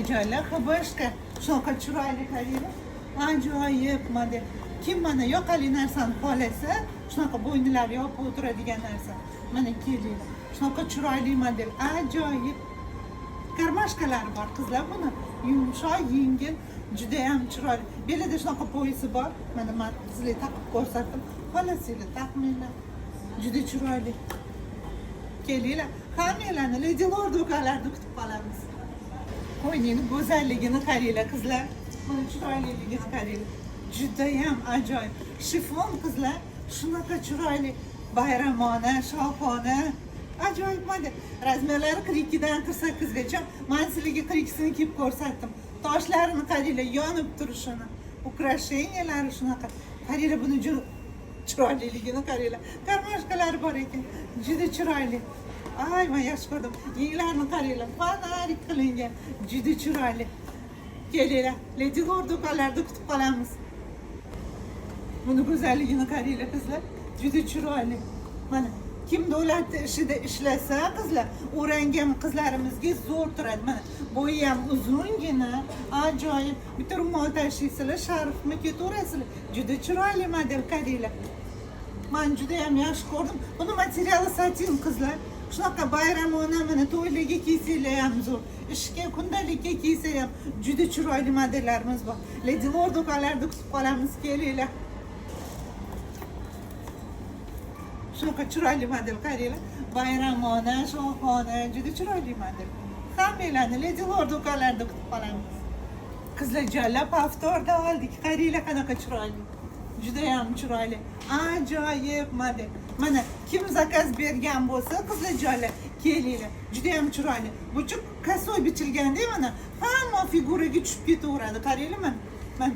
joylar xibishka shunaqa chiroyli qaranglar. Ajoyib model. Kim mana yoqali narsani xohlasa, shunaqa bo'ynilari yopib o'tiradigan narsa. Mana kelinglar. Shunaqa chiroyli model, ajoyib. Karmashkalari bor qizlar buni. Yumshoq, yengil, juda ham chiroyli. Belida shunaqa poyasi bor. Mana men sizlarga taqib ko'rsatdim. Xohlasanglar taqmanglar. Juda chiroyli. Kelinglar. Hammalarni Lady Lord do'konlarida kutib qolamiz. Qo'yning go'zalligini qaranglar qizlar. Mana chiroyliligini qaranglar. Juda ham ajoyib. Shifon qizlar, shunaqa chiroyli. Bayramona, shohona. Ajoyib model. Razmerlari 42 dan 48 gacha. Men sizlarga 42sini kiyib ko'rsatdim. Toshlarini qaranglar, yonib turishini. Ukrasheniyalari shunaqa. Qaranglar buni chiroyliligini qaranglar. Karmashkalari bor ekan. Juda chiroyli. Ay, men yaxshi ko'rdim. Yenglarini qaranglar. Fanarik qilingan. Juda chiroyli. Kelinglar. Lady Lord do'konlarida kutib qolamiz. Buni go'zalligini qaranglar qizlar. Juda chiroyli. Mana kim davlat ishida ishlasa qizlar, o'rangan qizlarimizga zo'r turadi. Mana bo'yi ham uzungina, ajoyib. Bitta ro'mol tashlaysizlar, sharfmi ketaverasizlar. Juda chiroyli model qaranglar. Men juda ham yaxshi ko'rdim. Buni materiali satin qizlar. Shunaqa bayramona mana to'ylarga kiysanglar ham zo'r. Ishga, kundalikka kiysa ham juda chiroyli modellarimiz bor. Lady Lord do'konlarida kutib qolamiz, kelinglar. Shunaqa chiroyli model qaranglar. Bayramona, shohona, juda chiroyli model. Hammalarni Lady Lord do'konlarida kutib qolamiz. Qizlar jallab haftorda oldik. Qaranglar qanaqa chiroyli. Juda ham chiroyli. Ajoyib model. Mana kim zakaz bergan bo'lsa, qizlar joylar kelinglar. Juda ham chiroyli. Buchuq kasoy bichilganda mana hamma figuraga tushib ketaveradi. Qaranglar mana. Mana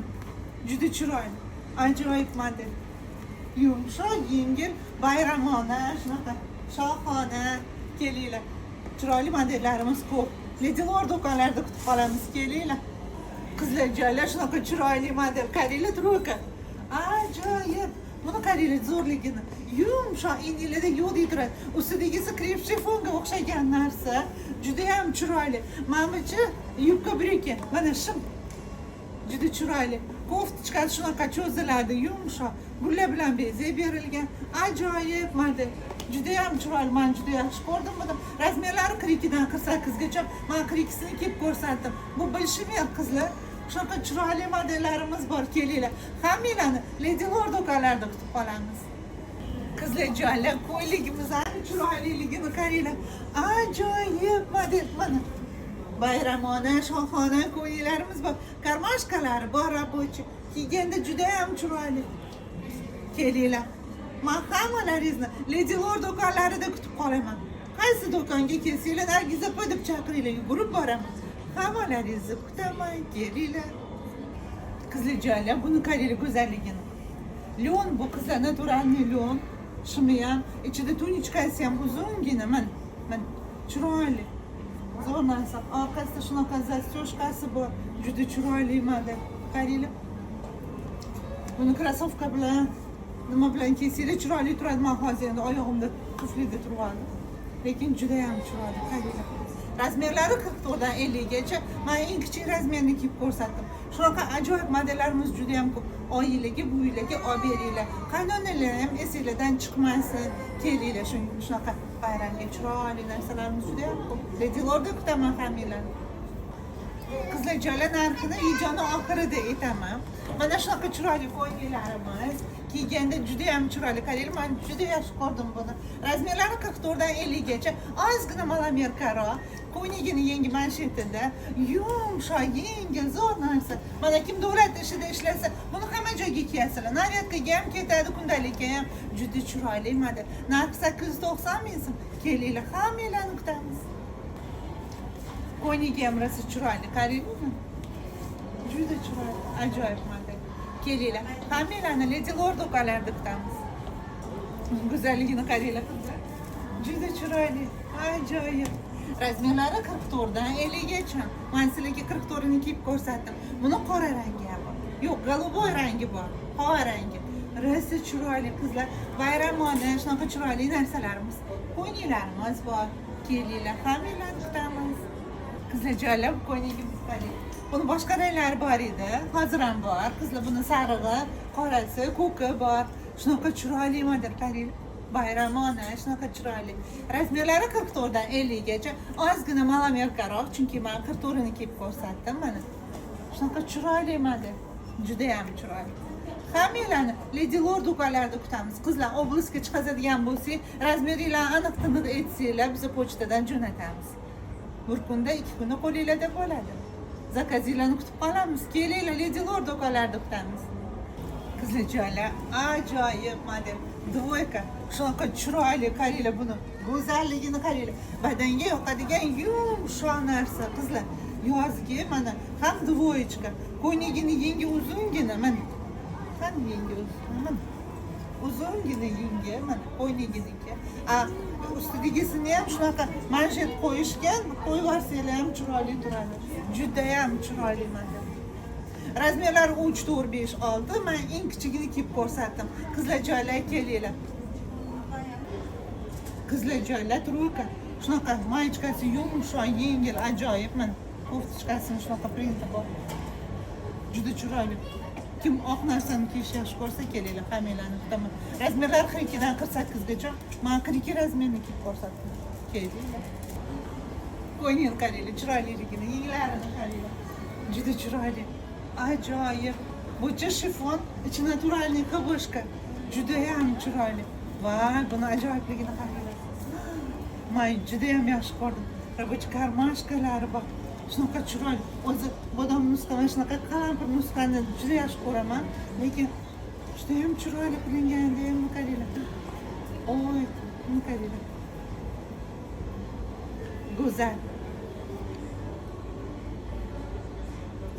juda chiroyli. Ajoyib model. Yumshoq, yengil, bayramona, shunaqa shohona. Kelinglar. Chiroyli modellarimiz ko'p. Lady Lord do'konlarida kutib qolamiz, kelinglar. Qizlar joylar shunaqa chiroyli model. Qaranglar, tro'ka. Ajoyib. Buni qaranglar zo'rligini. Yumshoq, ingilarda yo'q turadi. Ustidagisi krep shifonga o'xshagan narsa. Juda ham chiroyli. Mamachi yubka breki. Mana shim. Juda chiroyli. Koftichkasi shunaqa cho'ziladi, yumshoq. Gullar bilan bezak berilgan. Ajoyib model. Juda ham chiroyli. Men juda yaxshi ko'rdim buni. Razmerlari 42 dan 48 gacha. Men 42sini kiyib ko'rsatdim. Bu bilishim qizlar. Shunaqa chiroyli modellarimiz bor, kelinglar. Hammalarni Lady Lord do'konlarida kutib qolamiz. Qizlar joylar, ko'yligimizning chiroyliligini qaranglar. Ajoyib model mana. Bayramona, shohona ko'ylaklarimiz bor. Karmashkalari bor, rabochi. Kiyganda juda ham chiroyli. Kelinglar. Men hammalaringizni Lady Lord do'konlarida kutib qolaman. Qaysi do'konga kelsanglar, Nargiza opa deb chaqiringlar, yugurib boraman. Hammalaringizni kutaman, kelinglar. Qizlar joylar, buni qaranglar go'zalligini. Leon bu qizlar naturalniy leon. Shimi ham, ichida tunichkasi ham uzungina, mana chiroyli. Zo'r narsa. Orqasida shunaqa zastyoshkasi bor. Juda chiroyli model. Qaranglar. Buni krossovka bilan nima bilan kiysanglar chiroyli turadi. Men hozir endi oyog'imda tuflida turibdi. Lekin juda ham chiroyli. Qaranglar. Razmerlari 44 dan 50 gacha. Men eng kichik razmerni kiyib ko'rsatdim. Shunaqa ajoyib modellarimiz juda ham ko'p. Oilaga, bu yillarga olib beringlar. Qaynonalar ham esinglardan chiqmasin. Kelinglar, shunaqa bayramga chiroyli narsalarimiz juda ham ko'p. Lady Lordda kutaman hammalarni. Qizlar joylar narxini videoni oxirida aytaman. Mana shunaqa chiroyli ko'ylaklarimiz. Kiyganda juda ham chiroyli. Qaranglar, men juda yaxshi ko'rdim buni. Razmerlari 44 dan 50 gacha. Ozgina malamerkaroq. Ko'ynagini yangi manshetida. Yumshoq, yengil, zo'r narsa. Mana kim davlat ishida ishlasa, buni hamma joyga kiyasizlar. Naryadkaga ham ketadi, kundalikka ham. Juda chiroyli model. Narxi 890 ming so'm. Kelinglar, hammalarni kutamiz. Ko'ynagi ham rosa chiroyli. Qaranglar. Juda chiroyli, ajoyib model. Kelinglar, hammalarni Lady Lord do'konlarida kutamiz. Go'zalligini qaranglar qizlar. Juda chiroyli, ajoyib. Razmerlari 44 dan 50 gacha. Men sizlarga 44 ni kiyib ko'rsatdim. Buni qora rangi ham bor. Yo'q, galoboy rangi bor. Qora rangi. Rosa chiroyli qizlar. Bayramona, shunaqa chiroyli narsalarimiz. Ko'ylaklarimiz bor. Kelinglar, hammalarni kutamiz. Qizlar joylab ko'ynagimiz Bunun boshqa ranglari bor edi. Hozir ham bor. Qizlar buni sarig'i, qorasi, ko'ki bor. Shunaqa chiroyli model qarang. Bayramona, shunaqa chiroyli. Razmerlari 44 dan 50 gacha. Ozgina malamerkaroq, chunki men 44 ni kiyib ko'rsatdim mana. Shunaqa chiroyli model. Juda ham chiroyli. Hammalarni Lady Lord do'konlarida kutamiz. Qizlar oblastga chiqadigan bo'lsa, razmerlarni aniq tiniq aytsanglar, biz pochtadan jo'natamiz. Bir kunda 2 kunda qo'linglarda bo'ladi. Zakazinglarni kutib qolamiz. Kelinglar, Lady Lord do'konlarida kutamiz. Qizlar joylar ajoyib model. Dvoyka. Shunaqa chiroyli, qaranglar buni. Go'zalligini qaranglar. Badanga yoqadigan yumshoq narsa, qizlar. Yozgi mana ham dvoyechka. Ko'ynagini yengi uzungina mana. Ham yengi uzun. Uzungina yengi mana ko'ynaginiki. Ustidagisini ham shunaqa manshet qo'yishgan, qo'yib yuborsanglar ham chiroyli turadi. Juda ham chiroyli model. Razmerlari 3, 4, 5, 6. Men eng kichigini kiyib ko'rsatdim. Qizlar joylar kelinglar. Qizlar joylar truyka. Shunaqa mayichkasi yumshoq, yengil, ajoyib mana. Koftichkasini shunaqa printi bor. Juda chiroyli. Kim oq narsani kiyish yaxshi ko'rsa kelinglar, hammalarni kutaman. Razmerlar 42 dan 48 gacha. Men 42 razmerni kiyib ko'rsatdim. Kelinglar. Ko'ngil qaranglar, chiroyliligini, yenglarini qaranglar. Juda chiroyli. Ajoyib. Bucha shifon, ichi naturalniy kaboshka. Juda ham chiroyli. Voy, buni ajoyibligini qaranglar. Men juda ham yaxshi ko'rdim. Rabochi karmashkalari bor. Shunaqa chiroyli. O'zi bodom nusxani, shunaqa qalampir nusxani juda yaxshi ko'raman, lekin juda ham chiroyli qilinganda ham qaranglar. Oy, buni qaranglar. Go'zal.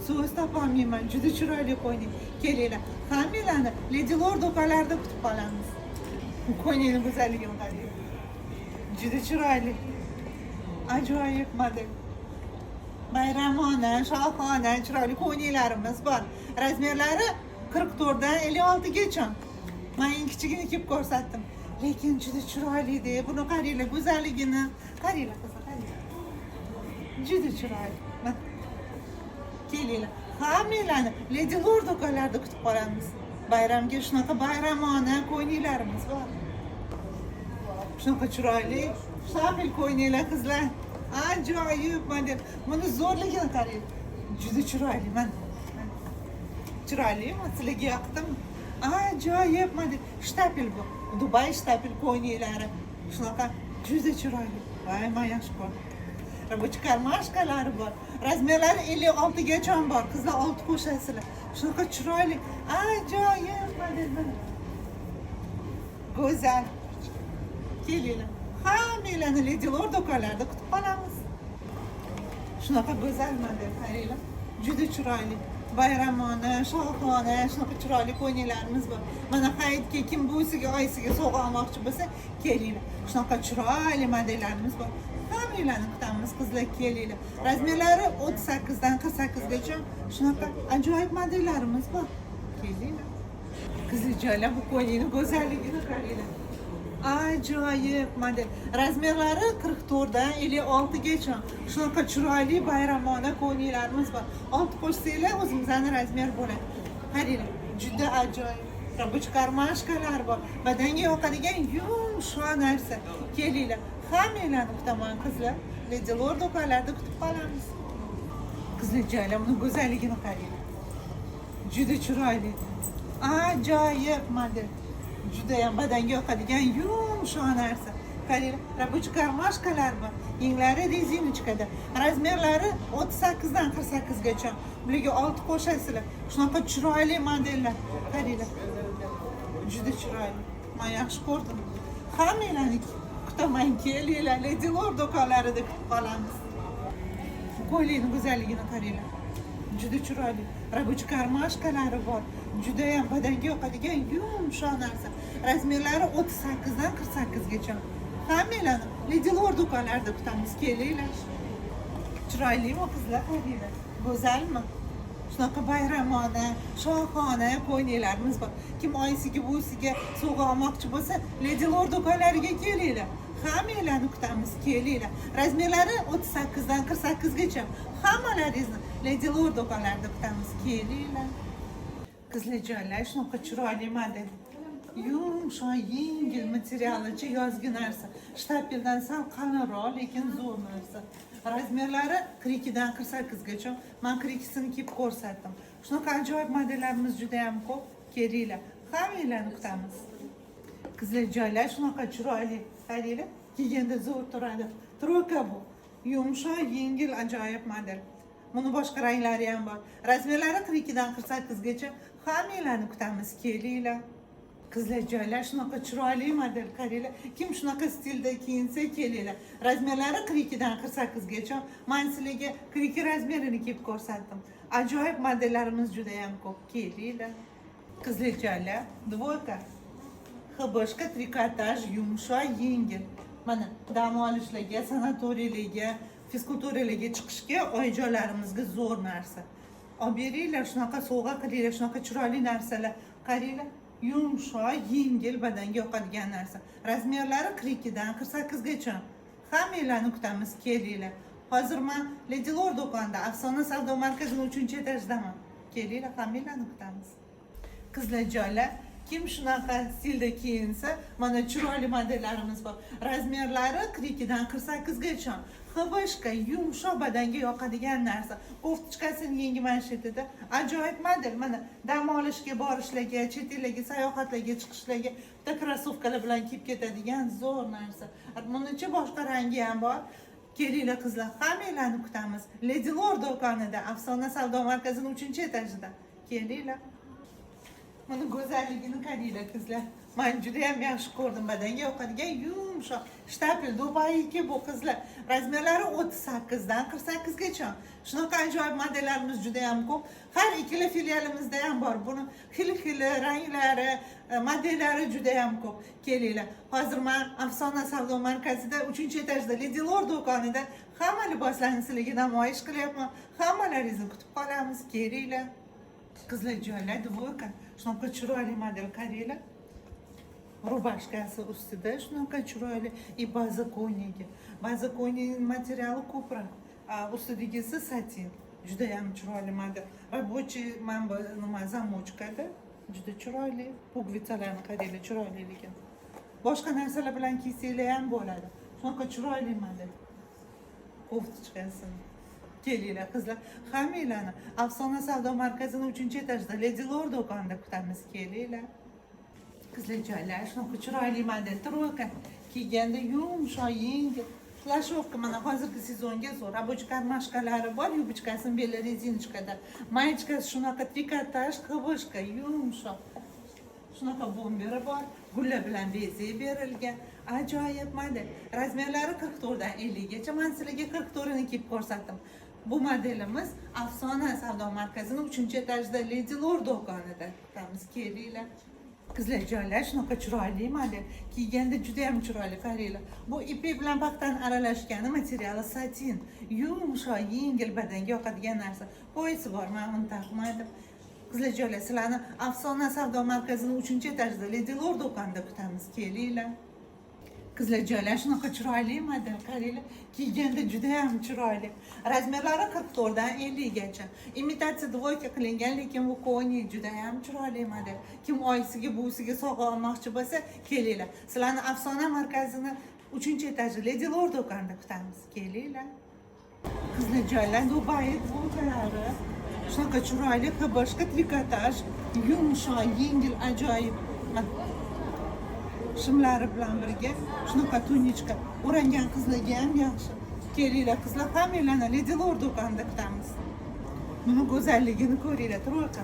So'z topolmayman, juda chiroyli qo'yning. Kelinglar, hammalarni Lady Lord do'konlarida kutib qolamiz. Qo'yningni go'zalligini qarang. Juda chiroyli. Ajoyib model. Bayramona, shohona, chiroyli qo'yninglarimiz bor. Razmerlari 44 dan 56 gacha. Men eng kichigini kiyib ko'rsatdim. Lekin juda chiroyli-da. Buni qaranglar, go'zalligini qaranglar, qaranglar. Juda chiroyli. Kelinglar. Hammalarni Lady Lord do'konlarida kutib qolamiz. Bayramga shunaqa bayramona qo'yninglarimiz bor. Shunaqa chiroyli, shafil qo'yninglar qizlar. Ajoyib model. Buni zo'rligini qarang. Juda chiroyli mana. Chiroylimi? Sizlarga yoqdimi? Ajoyib model. Shtapel bu. Dubay shtapel qo'yninglari. Shunaqa juda chiroyli. Voy, men yaxshi ko'rdim. Rabochi karmashkalari bor. Razmerlari 56 gacha bor. Qizlar 6 qo'shasizlar. Shunaqa chiroyli. Ajoyib model mana. Go'zal. Kelinglar. Hammalarni Lady Lord do'konlarida kutib qolamiz. Shunaqa go'zal model qaranglar. Juda chiroyli. Bayramona, shohona, shunaqa chiroyli qo'yninglarimiz bor. Mana hayitga kim buvisiga, oyisiga sovg'a olmoqchi bo'lsa, kelinglar. Shunaqa chiroyli modellarimiz bor. Hammalarni kutamiz, qizlar kelinglar. Razmerlari 38 dan 48 gacha shunaqa ajoyib modellarimiz bor. Kelinglar. Qizlar joylar bu qo'yningni go'zalligini qaranglar. Ajoyib model. Razmerlari 44 dan 56 gacha. Shunaqa chiroyli bayramona qo'yninglarimiz bor. Olti qo'shsanglar o'zimizning razmer bo'ladi. Qaranglar, juda ajoyib. Rabochi karmashkalar bor. Badanga yoqadigan yumshoq narsa. Kelinglar, hammalarni kutaman qizlar. Lady Lord do'konlarida kutib qolamiz. Qizlar joylar buni go'zalligini qaranglar. Juda chiroyli. Ajoyib model. Juda ham badanga yoqadigan yumshoq narsa. Qaranglar, rabochi karmashkalar bor. Yenglari rezinochkada. Razmerlari 38 dan 48 gacha. Bularga 6 qo'shasizlar. Shunaqa chiroyli modellar. Qaranglar. Juda chiroyli. Men yaxshi ko'rdim. Hammalarni kutaman, kelinglar. Lady Lord do'konlarida kutib qolamiz. Qo'yning go'zalligini qaranglar. Juda chiroyli. Rabochi karmashkalari bor. Juda ham badanga yoqadigan yumshoq narsa. Razmerlari 38 dan 48 gacha. Hammalarni Lady Lord do'konlarida kutamiz, kelinglar. Chiroylimi qizlar, qaranglar. Go'zalmi? Shunaqa bayramona, shohona qo'yninglarimiz bor. Kim oyisiga, buvisiga sovg'a olmoqchi bo'lsa, Lady Lord do'konlariga kelinglar. Hammalarni kutamiz, kelinglar. Razmerlari 38 dan 48 gacha. Hammalaringizni Lady Lord do'konlarida kutamiz. Kelinglar. Qizlarjonlar, shunaqa chiroyli model. Yumshoq, yengil materialichi yozgi narsa. Shtapeldan sal qalinroq, lekin zo'r narsa. Razmerlari 42 dan 48 gacha. Men 42sini kiyib ko'rsatdim. Shunaqa ajoyib modellarimiz juda ham ko'p. Kelinglar. Hammanglarni kutamiz. Qizlarjonlar, shunaqa chiroyli. Qaranglar, kiyganda zo'r turadi. Troka bu. Yumshoq, yengil, ajoyib model. Buni boshqa ranglari ham bor. Razmerlari 42 dan 48 gacha. Hammanglarni kutamiz. Kelinglar. Qizlarjonlar, shunaqa chiroyli model, qaranglar. Kim shunaqa stilda kiyinsa, kelinglar. Razmerlari 42 dan 48 gacha. Men sizlarga 42 razmerini kiyib ko'rsatdim. Ajoyib modellarimiz juda ham ko'p. Kelinglar. Qizlarjonlar, dvoyka. Hibishka trikotaj, yumshoq, yengil. Mana dam olishlarga, sanatoriylarga, fizkulturalarga chiqishga oyijonlarimizga zo'r narsa. Olib beringlar, shunaqa sovg'a qilinglar, shunaqa chiroyli narsalar. Qaranglar, yumshoq, yengil, badanga yoqadigan narsa. Razmerlari 42 dan 48 gacha. Hammanglarni kutamiz, kelinglar. Hozir men Lady Lord do'konida, Afsona savdo markazining 3-etajdaman. Kelinglar, hammanglarni kutamiz. Qizlarjonlar, kim shunaqa stilda kiyinsa, mana chiroyli modellarimiz bor. Razmerlari 42 dan 48 gacha. Hibishka, yumshoq, badanga yoqadigan narsa. Koftichkasining yangi manshetida ajoyib model. Mana dam olishga borishlarga, chet ellarga, sayohatlarga chiqishlarga, bitta krossovkalar bilan kiyib ketadigan zo'r narsa. Bunichi boshqa rangi ham bor. Kelinglar qizlar, hammanglarni kutamiz. Lady Lord do'konida, Afsona savdo markazining 3-etajida. Kelinglar. Buni go'zalligini qaranglar qizlar. Men juda ham yaxshi ko'rdim. Badanga yoqadigan yumshoq, shtapel dubayki bu qizlar. Razmerlari 38 dan 48 gacha. Shunaqa ajoyib modellarimiz juda ham ko'p. Har ikkala filialimizda ham bor. Buni xil-xil ranglari, modellari juda ham ko'p. Kelinglar. Hozir men Afsona savdo markazida 3-etajda Lady Lord do'konida hamma liboslarni sizlarga namoyish qilyapman. Hammalaringizni kutib qolamiz. Kelinglar. Qizlarjonlar, dvoyka. Shunaqa chiroyli model, qaranglar. Rubashkasi ustida shunaqa chiroyli baza ko'ylagi. Baza ko'ylagining materiali ko'proq. Ustidagisi satin. Juda ham chiroyli model. Рабочий nima zamochkada. Juda chiroyli. Pugvitsalarni qaranglar, chiroyli lekin. Boshqa narsalar bilan kiysanglar ham bo'ladi. Shunaqa chiroyli model. Koftichkasi. Kelinglar qizlar, hammanglarni Afsona savdo markazining 3-etajda Lady Lord do'konida kutamiz. Kelinglar. Qizlarjonlar, shunaqa chiroyli model, troyka. Kiyganda yumshoq, yengil. Plashovka mana hozirgi sezonga zo'r. Рабочий karmashkalari bor, yubichkasining beli rezinochkada. Mayichkasi shunaqa trikotaj, hibishka, yumshoq. Shunaqa bomberi bor, gullar bilan bezak berilgan. Ajoyib model. Razmerlari 44 dan 50 gacha. Men sizlarga 44ni kiyib ko'rsatdim. Bu modelimiz Afsona savdo markazining 3-etajda Lady Lord do'konida. Kutamiz, kelinglar. Qizlarjonlar, shunaqa chiroyli model. Kiyganda juda ham chiroyli, qaranglar. Bu ipek bilan paxtani aralashgani, materiali satin. Yumshoq, yengil, badanga yoqadigan narsa. Poyasi bor, men uni taqmadim. Qizlarjonlar, sizlarni Afsona savdo markazining 3-etajda Lady Lord do'konida kutamiz. Kelinglar. Qizlarjonlar, shunaqa chiroyli model, qaranglar. Kiyganda juda ham chiroyli. Razmerlari 44 dan 50 gacha. Imitatsiya dvoyka qilingan, lekin bu ko'ni juda ham chiroyli model. Kim oyisiga, buvisiga sovg'a olmoqchi bo'lsa, kelinglar. Sizlarni Afsona markazining 3-etaji Lady Lord do'konida kutamiz. Kelinglar. Qizlarjonlar, Dubai dvoykalari. Shunaqa chiroyli, hibishka trikotaj, yumshoq, yengil, ajoyib. Shimlari bilan birga shunaqa tunichka o'rangan qizlarga ham yaxshi. Kelinglar qizlar, hammanglarni Lady Lord do'konida kutamiz. Buni go'zalligini ko'ringlar, troyka.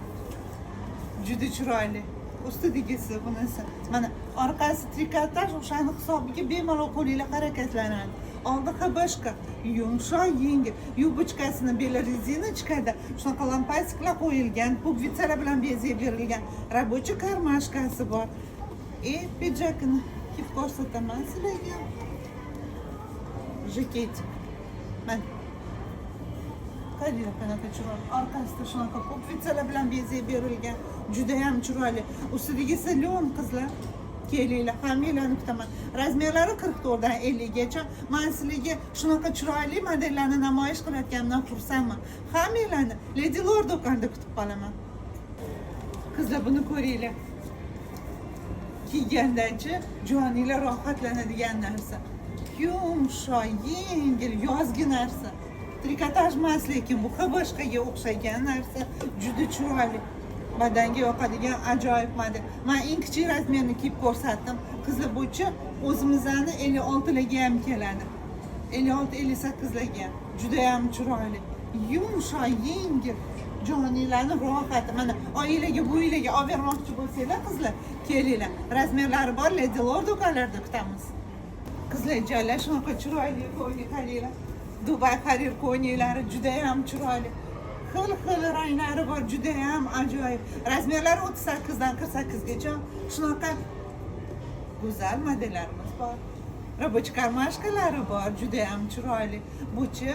Juda chiroyli. Ustidagisi bunisi. Mana orqasi trikotaj, o'shani hisobiga bemalol qo'linglar harakatlanadi. Oldi hibishka, yumshoq, yengil. Yubichkasini beli rezinochkada shunaqa lampastiklar qo'yilgan, pugvitsalar bilan bezak berilgan. Рабочий karmashkasi bor. Pidjakini kiyib ko'rsataman sizlarga. Jaketik. Mana. Qaranglar, qanaqa chiroyli. Orqasida shunaqa pugvitsalar bilan bezak berilgan. Juda ham chiroyli. Ustidagisi lyon qizlar. kelinglar, hammanglarni kutaman. Razmerlari 44 dan 50 gacha. Men sizlarga shunaqa chiroyli modellarni namoyish qilayotganimdan xursandman. Hammanglarni Lady Lord do'konida kutib qolaman. Qizlar, buni ko'ringlar. Kiygandachi joninglar rohatlanadigan narsa. Yumshoq, yengil, yozgi narsa. Trikotaj emas, lekin bu boshqaga o'xshagan narsa. Juda chiroyli. Badanga yoqadigan ajoyib model. Men eng kichik razmerni kiyib ko'rsatdim. Qizlar, bo'yicha o'zimizning 56 larga ham keladi. 56-58 larga. Juda ham chiroyli. Yumshoq, yengil. Joninglarni rohati. Mana oilaga, bu yilga olib bermoqchi bo'lsanglar, qizlar, kelinglar. Razmerlari bor, Lady Lord do'konlarida kutamiz. Qizlar, jonlar, shunaqa chiroyli ko'ylak qaranglar. Dubay Harir ko'ylaklari juda ham chiroyli. Xil ranglari bor, juda ham ajoyib. Razmerlari 38 dan 48 gacha. Shunaqa go'zal modellarimiz bor. Rabochiy karmashkalari bor, juda ham chiroyli. Buchi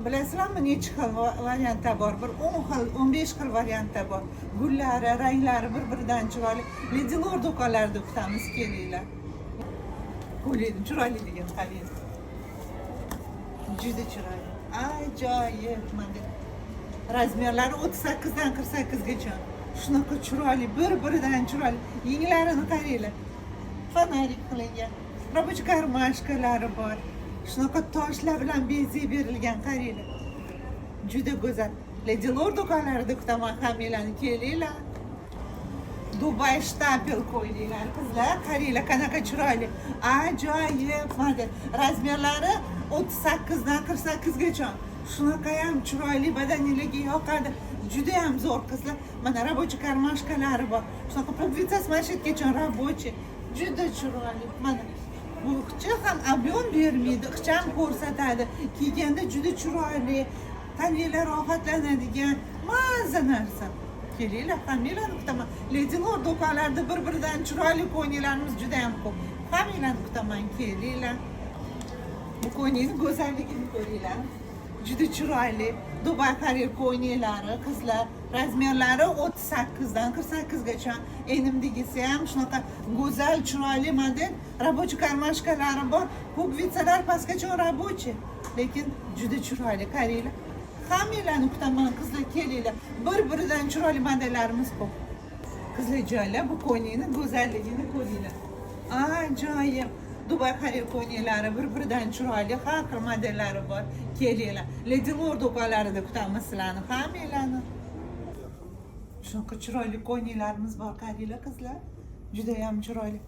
bilasizlarmi, necha xil variantlar bor? Bir 10 xil, 15 xil variantlar bor. Gullari, ranglari bir-biridan chiroyli. Lady Lord do'konlarida kutamiz, kelinglar. Qo'ying, chiroyliligini qarang. Juda chiroyli. Ajoyib model. Razmerlari 38 dan 48 gacha. Shunaqa chiroyli, bir-biridan chiroyli. Yenglarini qaranglar. Fanarik qilingan. Rabochiy karmashkalari bor. Shunaqa toshlar bilan bezak berilgan, qaranglar. Juda go'zal. Lady Lord do'konlarida kutaman, hammanglarni kelinglar. Dubay shtapel ko'ylaklar, qizlar, qaranglar, qanaqa chiroyli. Ajoyib model. Razmerlari 38 dan 48 gacha. Shunaqa ham chiroyli, badaningizga yoqadi. Juda ham zo'r, qizlar. Mana rabochiy karmashkalari bor. Shunaqa pubitsasi mashetgacha rabochiy. Juda chiroyli. Mana bu ixcha ham ob'yom bermaydi, ixcha ham ko'rsatadi. Kiyganda juda chiroyli, tananglar rohatlanadigan mazza narsa. Kelinglar, hammanglarni kutaman. Lady Lord do'konlarida bir-biridan chiroyli ko'ylaklarimiz juda ham ko'p. Hammanglarni kutaman, kelinglar. Bu ko'ylakning go'zalligini ko'ringlar. Juda chiroyli. Dubay Harir ko'ylaklari, qizlar, razmerlari 38 dan 48 gacha. Enimdagisi ham shunaqa go'zal, chiroyli model. Rabochiy karmashkalari bor. Pugvitsalar pastgacha rabochiy, lekin juda chiroyli, qaranglar. Hammanglarni kutaman, qizlar, kelinglar. Bir-biridan chiroyli modellarimiz ko'p. Qizlar, jonlar, bu ko'ylakning go'zalligini ko'ringlar. Ajoyib. Dubay Harir ko'ylaklari bir-biridan chiroyli, har xil modellari bor. Kelinglar. Lady Lord do'konlarida kutamiz sizlarni, hammanglarni. Shunaqa chiroyli ko'ylaklarimiz bor, qaranglar, qizlar. Juda ham chiroyli.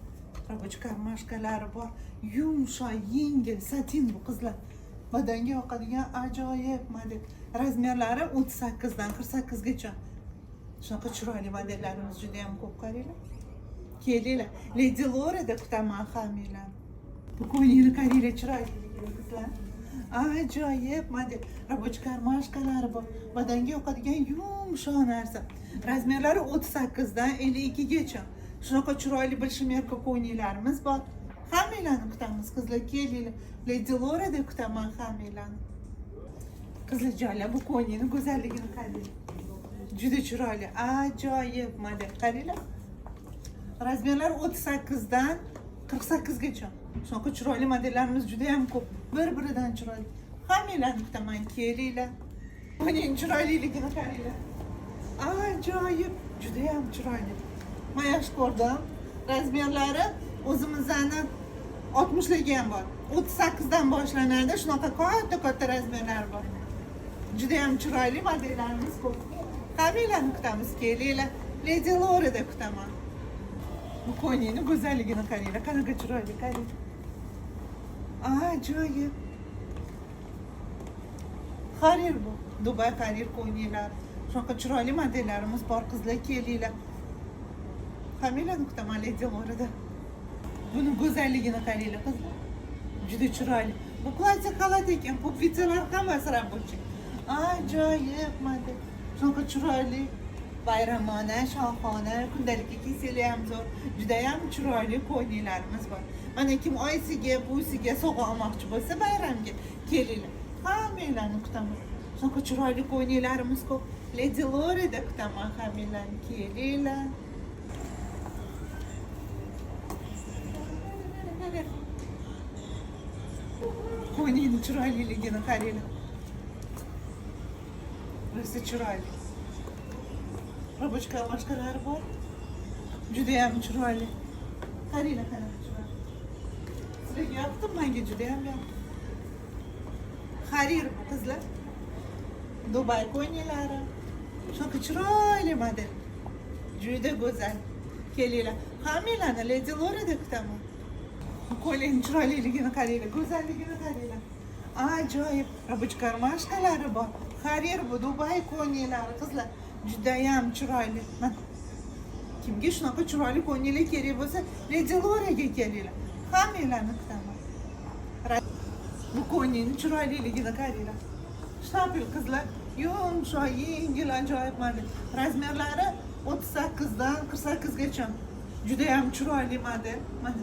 Rabochiy karmashkalari bor. Yumshoq, yengil, satin bu, qizlar. Badanga yoqadigan ajoyib model. Razmerlari 38 dan 48 gacha. Shunaqa chiroyli modellarimiz juda ham ko'p, qaranglar. Kelinglar. Lady Lordda kutaman hammanglarni. Bu ko'ylakni qaranglar, chiroyli qizlar. Ajoyib model. Rabochiy karmashkalari bor. Badanga yoqadigan yumshoq narsa. Razmerlari 38 dan 52 gacha. Shunaqa chiroyli bilshmerka ko'ylaklarimiz bor. Hammanglarni kutamiz, qizlar, kelinglar. Lady Lordda kutaman hammanglarni. Qizlar, jonlar, bu ko'ylakning go'zalligini qaranglar. Juda chiroyli, ajoyib model, qaranglar. Razmerlar 38 dan 48 gacha. Shunaqa chiroyli modellarimiz juda ham ko'p. Bir-biridan chiroyli. Hammanglarni kutaman, kelinglar. Buning chiroyliligini qaranglar. Ajoyib, juda ham chiroyli. Men yaxshi ko'rdim. Razmerlari o'zimizning 60 larga ham bor. 38 dan boshlanadi. Shunaqa katta razmerlar bor. Juda ham chiroyli modellarimiz ko'p. Hammanglarni kutamiz, kelinglar. Lady Lordda kutaman. Bu ko'ylakning go'zalligini qaranglar, qanaqa chiroyli, qarang. Ajoyib. Harir bu. Dubay Harir ko'ylaklari. Shunaqa chiroyli modellarimiz bor, qizlar, kelinglar. Hammanglarni kutaman Lady Lordda. Buni go'zalligini qaranglar, qizlar. Juda chiroyli. Bu plastik xalat ekan, pugvitsalar hammasi rabochiy. Ajoyib model. Shunaqa chiroyli. Bayramona, shohona, kundalikka kiysanglar ham zo'r. Juda ham chiroyli ko'ylaklarimiz bor. Mana kim oyisiga, buvisiga sovg'a olmoqchi bo'lsa bayramga, kelinglar. Hammanglarni kutaman. Shunaqa chiroyli ko'ylaklarimiz ko'p. Lady Lordda kutaman hammanglarni, kelinglar. chiroyliligini qaranglar. Rosa chiroyli. Robochka boshqalari bor. Juda ham chiroyli. Qaranglar qanaqa chiroyli. Sizlarga yoqdimi? Menga juda ham yoqdi. Harir bu qizlar. Dubay ko'ylari. Shunaqa chiroyli model. Juda go'zal. Kelinglar. Hammanglarni Lady Lorada kutaman. Ko'ylakning chiroyliligini qaranglar, go'zalligini qaranglar. Ajoyib. Robochka mashqalari bor. Harir bu Dubay ko'ylari qizlar. Juda ham chiroyli. Mana kimga shunaqa chiroyli ko'ylak kerak bo'lsa, Lady Loraga kelinglar. Hammanglarni kutaman. Bu ko'ylakning chiroyliligini qaranglar. Shtapel qizlar, yumshoq, yengil, ajoyib model. Razmerlari 38 dan 48 gacha. Juda ham chiroyli model. Mana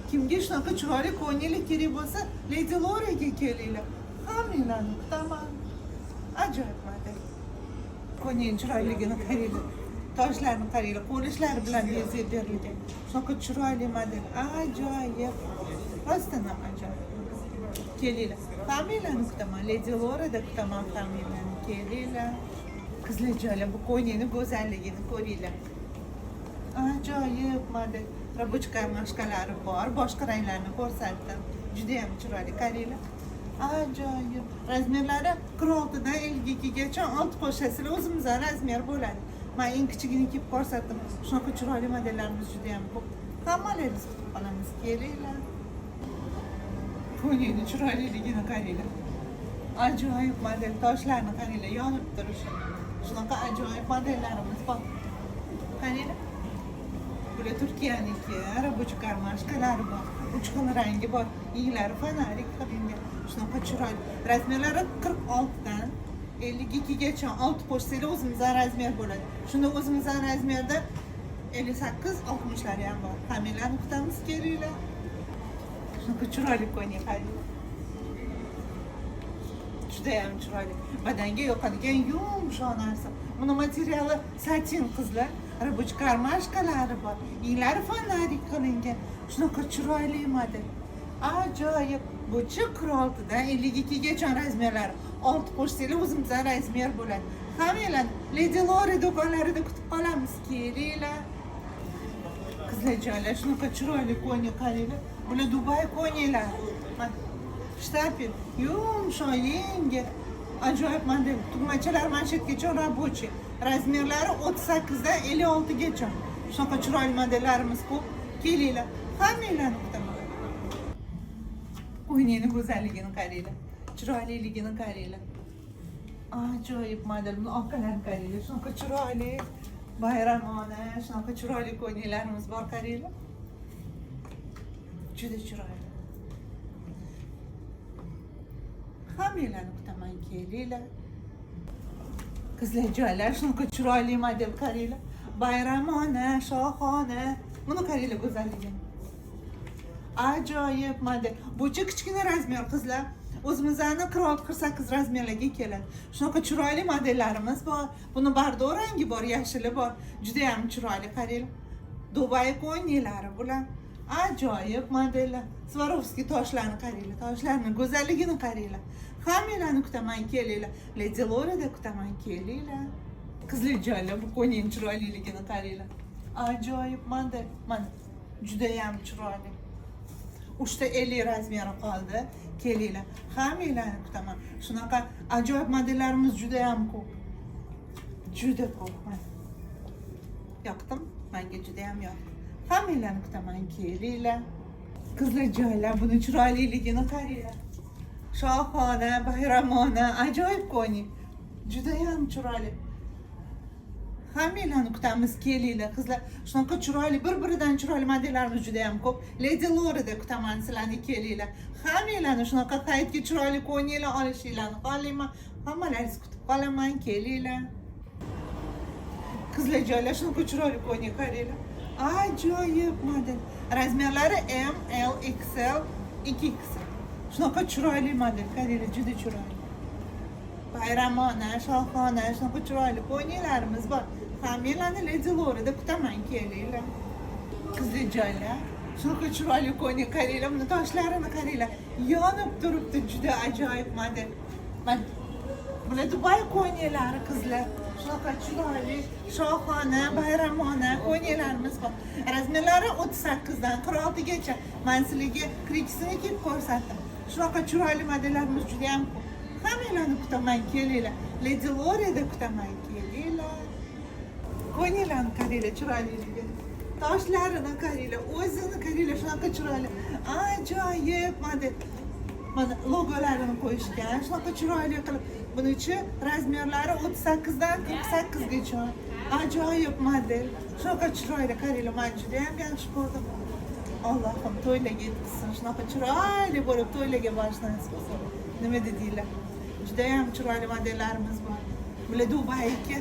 kimga shunaqa chiroyli ko'ylak kerak bo'lsa, Lady Loraga kelinglar. Hammanglarni kutaman. Ajoyib model. Ko'ylakning chiroyliligini qaranglar. Toshlarni qaranglar, qo'lishlari bilan bezab berilgan. Shunaqa chiroyli model. Ajoyib. Rostdan ham ajoyib. Kelinglar. Hammanglarni kutaman. Lady Lorada kutaman hammanglarni. Kelinglar. Qizlarjoylar, bu ko'ylakning go'zalligini ko'ringlar. Ajoyib model. Robochka mashqalari bor, boshqa ranglarni ko'rsatdim. Juda ham chiroyli, qaranglar. Ajoyib. Razmerlari 46 dan 52 gacha 6 qo'shasizlar o'zimizning razmer bo'ladi. Men eng kichigini kiyib ko'rsatdim. Shunaqa chiroyli modellarimiz juda ham ko'p. Hammalaringizni kutib qolamiz. Kelinglar. Ko'ylakning chiroyliligini qaranglar. Ajoyib model, toshlarni qaranglar, yonib turishi. Shunaqa ajoyib modellarimiz bor. Qaranglar. Bular Turkiyaniki, robochka mashqalari bor. 3 xil rangi bor. Yenglari fanarik qilingan. Shunaqa chiroyli. Razmerlari 46 dan 52 gacha 6 qo'shsanglar o'zimizning razmer bo'ladi. Shunda o'zimizning razmerda 58-60 lari ham bor. Hammanglarni kutamiz, kelinglar. Shunaqa chiroyli ko'ylak qaranglar. Juda ham chiroyli. Badanga yoqadigan yumshoq narsa. Buni materiali satin qizlar. Robochka mashqalari bor. Yenglari fanarik qilingan. Shunaqa chiroyli model. Ajoyib. Bu 46 dan 52 gacha razmerlari. 6 qo'shsanglar o'zimizning razmer bo'ladi. Hammanglarni Lady Lora do'konlarida kutib qolamiz. Kelinglar. Qizlarjoylar, shunaqa chiroyli ko'ylak qaranglar. Bular Dubay ko'ylaklari. Mana shtapel, yumshoq, yengil. Ajoyib model. Tugmachalar manshetgacha rabochiy. Razmerlari 38 dan 56 gacha. Shunaqa chiroyli modellarimiz ko'p. Kelinglar. Hammanglarni kutaman. Ko'ylakning go'zalligini qaranglar. Chiroyliligini qaranglar. Ajoyib model. Buni orqalarini qaranglar. Shunaqa chiroyli. Bayramona, shunaqa chiroyli ko'ylaklarimiz bor, qaranglar. Juda chiroyli. Hammanglarni kutaman, kelinglar. Qizlarjoylar, shunaqa chiroyli model qaranglar. Bayramona, shohona. Buni qaranglar go'zalligini. Ajoyib model. Bu kichkina razmer qizlar. O'zimizning 46-48 razmerlarga keladi. Shunaqa chiroyli modellarimiz bor. Buni bardo rangi bor, yashili bor. Juda ham chiroyli qaranglar. Dubay ko'ylaklari bular. Ajoyib modellar. Swarovski toshlarni qaranglar. Toshlarning go'zalligini qaranglar. Hammanglarni kutaman, kelinglar. Lady Lorada kutaman, kelinglar. Qizlarjoylar, bu ko'ylakning chiroyliligini qaranglar. Ajoyib model. Mana juda ham chiroyli. 3 ta 50 razmeri qoldi. Kelinglar. Hammanglarni kutaman. Shunaqa ajoyib modellarimiz juda ham ko'p. Juda ko'p. Yoqdim? Menga juda ham yoqdi. Hammanglarni kutaman, kelinglar. Qizlarjoylar, buni chiroyliligini qaranglar. Shohona, bayramona, ajoyib ko'ylak. Juda ham chiroyli. Hammanglarni kutamiz, kelinglar qizlar. Shunaqa chiroyli, bir-biridan chiroyli modellarimiz juda ham ko'p. Lady Lorada kutaman sizlarni, kelinglar. Hammanglarni shunaqa paytga chiroyli ko'ylaklar olishinglarni xohlayman. Hammalaringizni kutib qolaman, kelinglar. Qizlarjoylar, shunaqa chiroyli ko'ylak qaranglar. Ajoyib model. Razmerlari M, L, XL, 2XL. Shunaqa chiroyli model, qaranglar, juda chiroyli. Bayramona, shohona, shunaqa chiroyli ko'ylaklarimiz bor. Hammanglarni Lady Lorada kutaman, kelinglar. Qizlarjoylar, Shunaqa chiroyli ko'ylak qaranglar, buni toshlarini qaranglar. Yonib turibdi, juda ajoyib model. Mana bular Dubay ko'ylaklari qizlar. Shunaqa chiroyli, shohona, bayramona ko'ylaklarimiz bor. Razmerlari 38 dan 46 gacha. Men sizlarga kirikisini kiyib ko'rsatdim. Shunaqa chiroyli modellarimiz juda ham ko'p. Hammanglarni kutaman, kelinglar. Lady Lorida kutaman, kelinglar. Ko'ylaklarni qaranglar, chiroyliligi. Toshlarini qaranglar, o'zini qaranglar, shunaqa chiroyli. Ajoyib model. Mana logolarini qo'yishgan, shunaqa chiroyli qilib. Buning razmerlari 38 dan 48 gacha. Ajoyib model. Shunaqa chiroyli qaranglar, men juda ham yaxshi ko'rdim. Allohim to'ylarga yetkazsin, shunaqa chiroyli bo'lib to'ylarga borishni nasib qilsin. Nima dedinglar? Juda ham chiroyli modellarimiz bor. Bular Dubayga.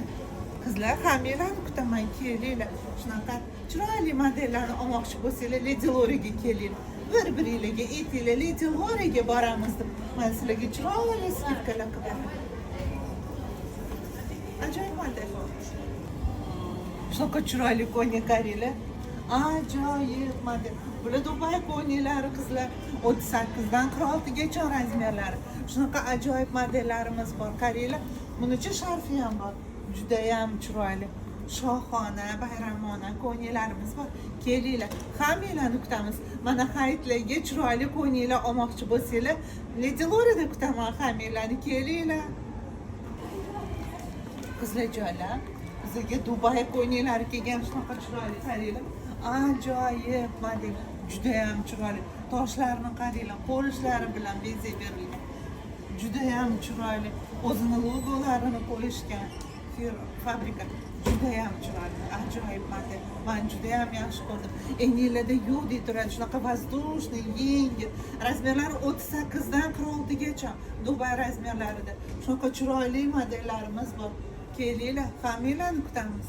Qizlar, hammanglarni kutaman, kelinglar. Shunaqa chiroyli modellarni olmoqchi bo'lsanglar, Lady Loriga kelinglar. Bir-biringlarga aytinglar, Lady Loriga boramiz deb. Men sizlarga chiroyli skidkalar qilaman. Ajoyib model. Shunaqa chiroyli ko'ylak qaranglar. Ajoyib model. Bular Dubay ko'ylaklari qizlar, 38 dan 46 gacha razmerlari. Shunaqa ajoyib modellarimiz bor, qaranglar. Buningcha sharfi ham bor. Juda ham chiroyli. Shohona, bayramona ko'ylaklarimiz bor. Kelinglar, hammanglarni kutamiz. Mana hayitlarga chiroyli ko'ylaklar olmoqchi bo'lsanglar, Lady Lorida kutaman hammanglarni, kelinglar. Qizlar joylar, bizga Dubay ko'ylaklari kelgan, shunaqa chiroyli qaranglar. Ajoyib model, juda ham chiroyli. Toshlarini qaranglar, qo'l ishlari bilan bezab berilgan. Juda ham chiroyli. O'zini logolarini qo'yishgan. Fabrika juda ham chiroyli, ajoyib model. Men juda ham yaxshi ko'rdim. Engilarda yo'q deb turadi, shunaqa воздушный, yengil. Razmerlari 38 dan 46 gacha. Dubay razmerlarida. Shunaqa chiroyli modellarimiz bor. Kelinglar, hammanglarni kutamiz.